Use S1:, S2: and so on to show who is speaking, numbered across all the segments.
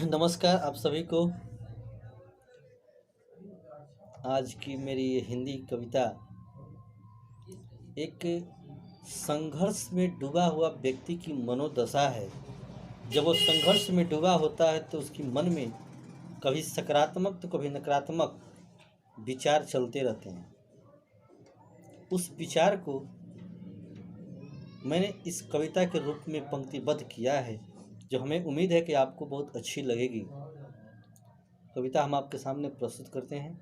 S1: नमस्कार आप सभी को। आज की मेरी ये हिंदी कविता एक संघर्ष में डूबा हुआ व्यक्ति की मनोदशा है। जब वो संघर्ष में डूबा होता है तो उसकी मन में कभी सकारात्मक तो कभी नकारात्मक विचार चलते रहते हैं। उस विचार को मैंने इस कविता के रूप में पंक्तिबद्ध किया है, जो हमें उम्मीद है कि आपको बहुत अच्छी लगेगी। कविता हम आपके सामने प्रस्तुत करते हैं।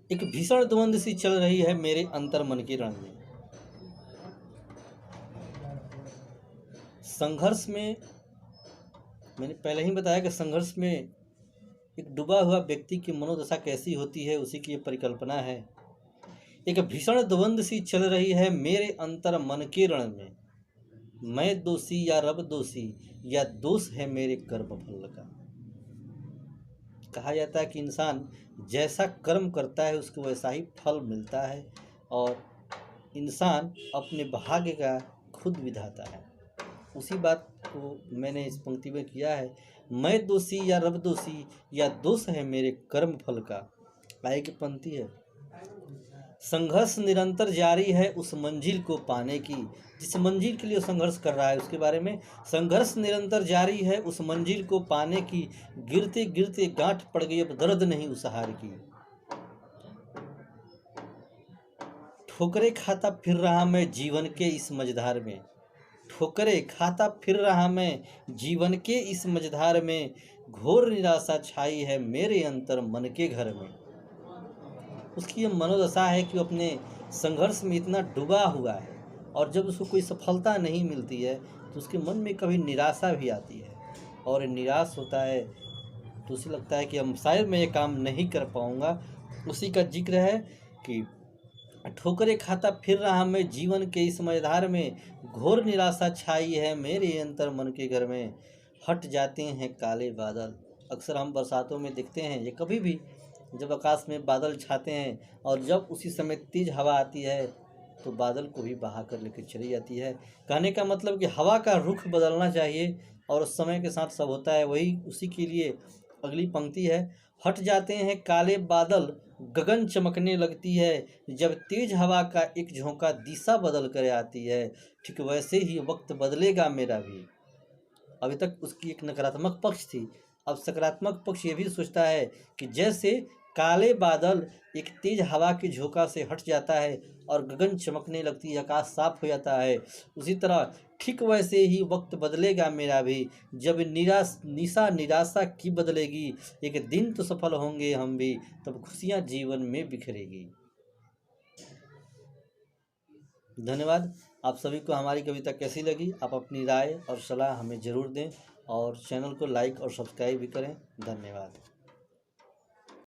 S1: एक भीषण द्वंद्व सी चल रही है मेरे अंतर मन के रण में। संघर्ष में मैंने पहले ही बताया कि संघर्ष में एक डूबा हुआ व्यक्ति की मनोदशा कैसी होती है, उसी की परिकल्पना है। एक भीषण द्वंद्व सी चल रही है मेरे अंतर मन के रण में। मैं दोषी या रब दोषी, या दोष है मेरे कर्म फल का। कहा जाता है कि इंसान जैसा कर्म करता है उसको वैसा ही फल मिलता है, और इंसान अपने भाग्य का खुद विधाता है। उसी बात को मैंने इस पंक्ति में किया है। मैं दोषी या रब दोषी, या दोष है मेरे कर्म फल का। आगे की पंक्ति है, संघर्ष निरंतर जारी है उस मंजिल को पाने की। जिस मंजिल के लिए संघर्ष कर रहा है उसके बारे में, संघर्ष निरंतर जारी है उस मंजिल को पाने की। गिरते गिरते गांठ पड़ गई अब दर्द नहीं उस हार की। ठोकरे खाता फिर रहा मैं जीवन के इस मझधार में। ठोकरे खाता फिर रहा मैं जीवन के इस मझधार में। घोर निराशा छाई है मेरे अंतर मन के घर में। उसकी ये मनोदशा है कि वो अपने संघर्ष में इतना डूबा हुआ है, और जब उसको कोई सफलता नहीं मिलती है तो उसके मन में कभी निराशा भी आती है, और निराश होता है तो उसे लगता है कि हम शायद मैं ये काम नहीं कर पाऊँगा। उसी का जिक्र है कि ठोकरे खाता फिर रहा मैं जीवन के इस मझधार में। घोर निराशा छाई है मेरे अंतर मन के घर में। हट जाते हैं काले बादल। अक्सर हम बरसातों में देखते हैं, ये कभी भी जब आकाश में बादल छाते हैं और जब उसी समय तेज हवा आती है तो बादल को भी बहा कर लेकर चली जाती है। कहने का मतलब कि हवा का रुख बदलना चाहिए, और उस समय के साथ सब होता है। वही उसी के लिए अगली पंक्ति है, हट जाते हैं काले बादल गगन चमकने लगती है। जब तेज हवा का एक झोंका दिशा बदल कर आती है, ठीक वैसे ही वक्त बदलेगा मेरा भी। अभी तक उसकी एक नकारात्मक पक्ष थी, अब सकारात्मक पक्ष ये भी सोचता है कि जैसे काले बादल एक तेज हवा के झोंका से हट जाता है और गगन चमकने लगती है, आकाश साफ हो जाता है, उसी तरह ठीक वैसे ही वक्त बदलेगा मेरा भी। जब निराशा की बदलेगी, एक दिन तो सफल होंगे हम भी, तब खुशियाँ जीवन में बिखरेगी। धन्यवाद। आप सभी को हमारी कविता कैसी लगी, आप अपनी राय और सलाह हमें ज़रूर दें, और चैनल को लाइक और सब्सक्राइब भी करें। धन्यवाद।